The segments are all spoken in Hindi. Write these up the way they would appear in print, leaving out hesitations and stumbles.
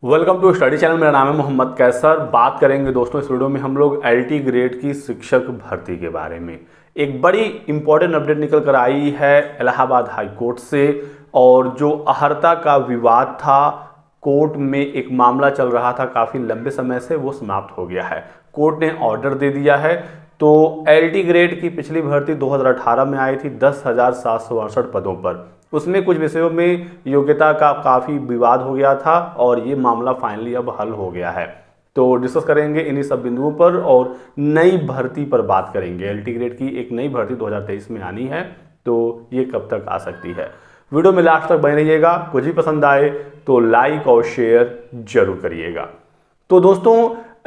Welcome to study channel. मेरा नाम है मोहम्मद कैसर। बात करेंगे दोस्तों इस वीडियो में हम लोग एलटी ग्रेड की शिक्षक भर्ती के बारे में। एक बड़ी इंपॉर्टेंट अपडेट निकल कर आई है इलाहाबाद हाई कोर्ट से। और जो अहर्ता का विवाद था, कोर्ट में एक मामला चल रहा था काफ़ी लंबे समय से, वो समाप्त हो गया है। कोर्ट ने ऑर्डर दे दिया है। तो एलटी ग्रेड की पिछली भर्ती 2018 में आई थी 10,768 पदों पर। उसमें कुछ विषयों में योग्यता का काफ़ी विवाद हो गया था और ये मामला फाइनली अब हल हो गया है। तो डिस्कस करेंगे इन्हीं सब बिंदुओं पर और नई भर्ती पर बात करेंगे। एलटी ग्रेड की एक नई भर्ती 2023 में आनी है, तो ये कब तक आ सकती है। वीडियो में लास्ट तक बने रहिएगा। कुछ भी पसंद आए तो लाइक और शेयर जरूर करिएगा। तो दोस्तों,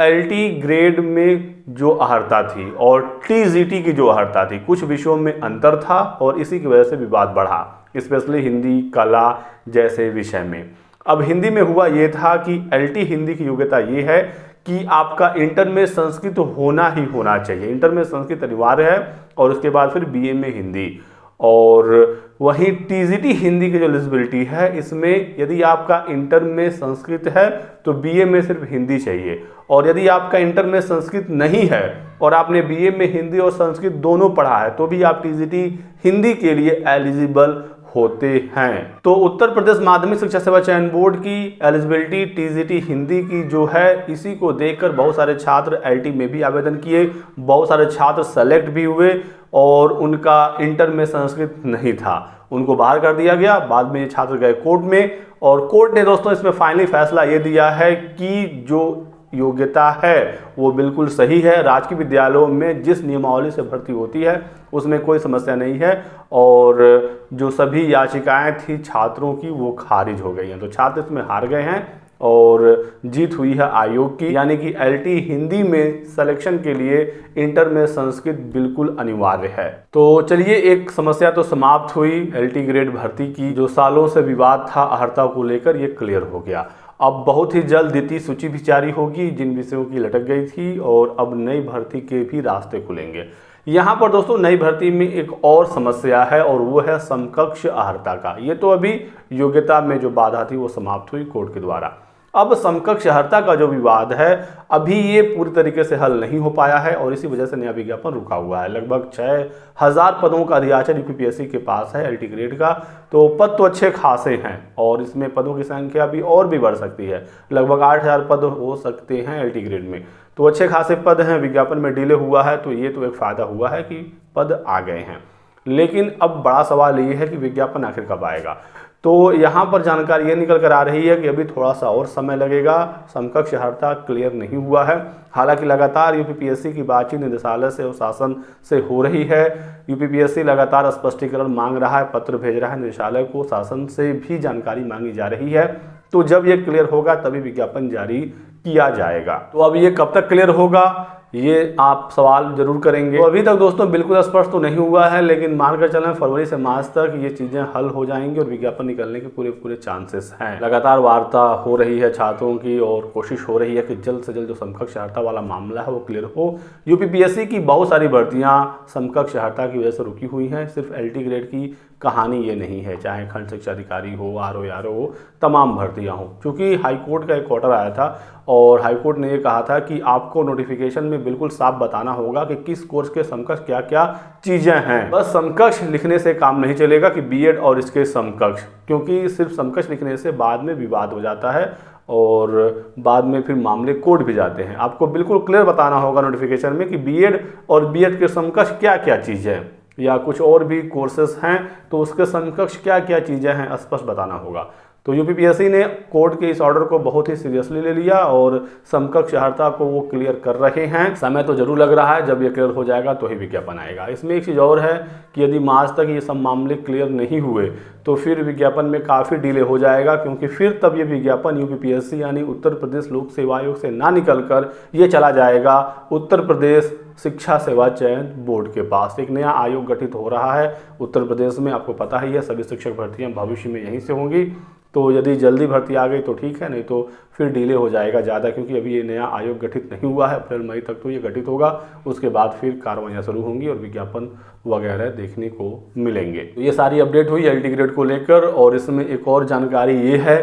एलटी ग्रेड में जो अहर्ता थी और टीजीटी की जो अहर्ता थी, कुछ विषयों में अंतर था और इसी की वजह से विवाद बढ़ा, स्पेशली हिंदी, कला जैसे विषय में। अब हिंदी में हुआ ये था कि एलटी हिंदी की योग्यता ये है कि आपका इंटर में संस्कृत होना ही होना चाहिए। इंटर में संस्कृत अनिवार्य है और उसके बाद फिर बीए में हिंदी। और वहीं टीजीटी हिंदी की जो एलिजिबिलिटी है, इसमें यदि आपका इंटर में संस्कृत है तो बीए में सिर्फ हिंदी चाहिए। और यदि आपका इंटर में संस्कृत नहीं है और आपने बीए में हिंदी और संस्कृत दोनों पढ़ा है तो भी आप टीजीटी हिंदी के लिए एलिजिबल होते हैं। तो उत्तर प्रदेश माध्यमिक शिक्षा सेवा चयन बोर्ड की एलिजिबिलिटी टीजीटी हिंदी की जो है, इसी को देखकर बहुत सारे छात्र एलटी में भी आवेदन किए, बहुत सारे छात्र सेलेक्ट भी हुए और उनका इंटर में संस्कृत नहीं था, उनको बाहर कर दिया गया। बाद में ये छात्र गए कोर्ट में और कोर्ट ने दोस्तों इसमें फाइनली फैसला ये दिया है कि जो योग्यता है वो बिल्कुल सही है। राजकीय विद्यालयों में जिस नियमावली से भर्ती होती है उसमें कोई समस्या नहीं है और जो सभी याचिकाएं थी छात्रों की वो खारिज हो गई हैं। तो छात्र इसमें हार गए हैं और जीत हुई है आयोग की, यानी कि एलटी हिंदी में सिलेक्शन के लिए इंटर में संस्कृत बिल्कुल अनिवार्य है। तो चलिए, एक समस्या तो समाप्त हुई एलटी ग्रेड भर्ती की। जो सालों से विवाद था अहर्ता को लेकर, ये क्लियर हो गया। अब बहुत ही जल्द द्वितीय सूची भी जारी होगी जिन विषयों की लटक गई थी और अब नई भर्ती के भी रास्ते खुलेंगे। यहाँ पर दोस्तों नई भर्ती में एक और समस्या है और वो है समकक्ष अहर्ता का। ये तो अभी योग्यता में जो बाधा थी वो समाप्त हुई कोर्ट के द्वारा। अब समकक्ष अहर्ता का जो विवाद है, अभी ये पूरी तरीके से हल नहीं हो पाया है और इसी वजह से नया विज्ञापन रुका हुआ है। लगभग 6,000 पदों का अधियाचन यूपीपीएससी के पास है एलटी ग्रेड का। तो पद तो अच्छे खासे हैं और इसमें पदों की संख्या भी और भी बढ़ सकती है। लगभग 8,000 पद हो सकते हैं एलटी ग्रेड में। तो अच्छे खासे पद हैं। विज्ञापन में डिले हुआ है तो ये तो एक फ़ायदा हुआ है कि पद आ गए हैं। लेकिन अब बड़ा सवाल ये है कि विज्ञापन आखिर कब आएगा। तो यहाँ पर जानकारी ये निकल कर आ रही है कि अभी थोड़ा सा और समय लगेगा। समकक्ष अहर्ता क्लियर नहीं हुआ है। हालांकि लगातार यूपीपीएससी की बातचीत निदेशालय से और शासन से हो रही है। यूपीपीएससी लगातार स्पष्टीकरण मांग रहा है, पत्र भेज रहा है निदेशालय को, शासन से भी जानकारी मांगी जा रही है। तो जब ये क्लियर होगा तभी विज्ञापन जारी किया जाएगा। तो अब ये कब तक क्लियर होगा, ये आप सवाल जरूर करेंगे। तो अभी तक दोस्तों बिल्कुल स्पष्ट तो नहीं हुआ है, लेकिन मानकर चलें फरवरी से मार्च तक ये चीज़ें हल हो जाएंगी और विज्ञापन निकलने के पूरे चांसेस हैं। लगातार वार्ता हो रही है छात्रों की और कोशिश हो रही है कि जल्द से जल्द जो समकक्ष अहर्ता वाला मामला है वो क्लियर हो। यूपीपीएससी की बहुत सारी भर्तियाँ समकक्ष अहर्ता की वजह से रुकी हुई हैं। सिर्फ एलटी ग्रेड की कहानी ये नहीं है, चाहे खंड शिक्षा अधिकारी हो, आरओ हो, तमाम भर्तियां हो। क्योंकि हाईकोर्ट का एक ऑर्डर आया था और हाईकोर्ट ने ये कहा था कि आपको नोटिफिकेशन में बिल्कुल साफ बताना होगा कि किस कोर्स के समकक्ष क्या क्या चीज़ें हैं। बस समकक्ष लिखने से काम नहीं चलेगा कि बीएड और इसके समकक्ष, क्योंकि सिर्फ समकक्ष लिखने से बाद में विवाद हो जाता है और बाद में फिर मामले कोर्ट भी जाते हैं। आपको बिल्कुल क्लियर बताना होगा नोटिफिकेशन में कि बीएड और बीएड के समकक्ष क्या क्या चीज़ें हैं, या कुछ और भी कोर्सेस हैं तो उसके समकक्ष क्या क्या चीज़ें हैं स्पष्ट बताना होगा। तो यूपीपीएससी ने कोर्ट के इस ऑर्डर को बहुत ही सीरियसली ले लिया और समकक्ष अहर्ता को वो क्लियर कर रहे हैं। समय तो जरूर लग रहा है, जब ये क्लियर हो जाएगा तो ही विज्ञापन आएगा। इसमें एक चीज़ और है कि यदि मार्च तक ये सब मामले क्लियर नहीं हुए तो फिर विज्ञापन में काफ़ी डिले हो जाएगा, क्योंकि फिर तब ये विज्ञापन यूपीपीएससी यानी उत्तर प्रदेश लोक सेवा आयोग से ना निकल कर ये चला जाएगा उत्तर प्रदेश शिक्षा सेवा चयन बोर्ड के पास। एक नया आयोग गठित हो रहा है उत्तर प्रदेश में, आपको पता ही है। सभी शिक्षक भर्तियां भविष्य में यहीं से होंगी। तो यदि जल्दी भर्ती आ गई तो ठीक है, नहीं तो फिर डिले हो जाएगा ज़्यादा, क्योंकि अभी ये नया आयोग गठित नहीं हुआ है। अप्रैल मई तक तो ये गठित होगा, उसके बाद फिर कार्रवाइयाँ शुरू होंगी और विज्ञापन वगैरह देखने को मिलेंगे। तो ये सारी अपडेट हुई एलटी ग्रेड को लेकर। और इसमें एक और जानकारी ये है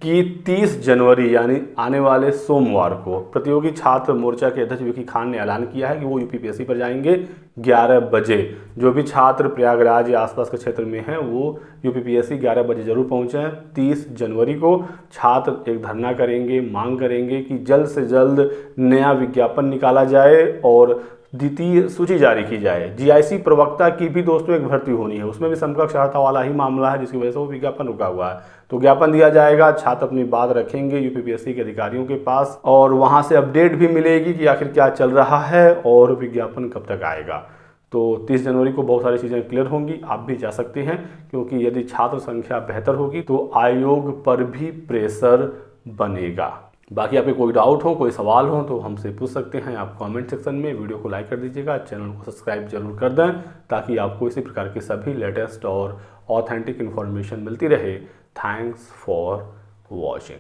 कि 30 जनवरी यानी आने वाले सोमवार को प्रतियोगी छात्र मोर्चा के अध्यक्ष विकी खान ने ऐलान किया है कि वो यूपीपीएससी पर जाएंगे 11 बजे। जो भी छात्र प्रयागराज या आसपास के क्षेत्र में हैं वो यूपीपीएससी 11 बजे जरूर पहुंचें। 30 जनवरी को छात्र एक धरना करेंगे, मांग करेंगे कि जल्द से जल्द नया विज्ञापन निकाला जाए और द्वितीय सूची जारी की जाए। जीआईसी प्रवक्ता की भी दोस्तों एक भर्ती होनी है, उसमें भी समकक्ष अर्हता वाला ही मामला है, जिसकी वजह से वो विज्ञापन रुका हुआ है। तो ज्ञापन दिया जाएगा, छात्र अपनी बात रखेंगे यूपीपीएससी के अधिकारियों के पास और वहां से अपडेट भी मिलेगी कि आखिर क्या चल रहा है और विज्ञापन कब तक आएगा। तो 30 जनवरी को बहुत सारी चीज़ें क्लियर होंगी, आप भी जा सकते हैं, क्योंकि यदि छात्र संख्या बेहतर होगी तो आयोग पर भी प्रेशर बनेगा। बाकी आपके कोई डाउट हो, कोई सवाल हो तो हमसे पूछ सकते हैं आप कमेंट सेक्शन में। वीडियो को लाइक कर दीजिएगा, चैनल को सब्सक्राइब जरूर कर दें ताकि आपको इसी प्रकार की सभी लेटेस्ट और ऑथेंटिक इन्फॉर्मेशन मिलती रहे। Thanks for watching.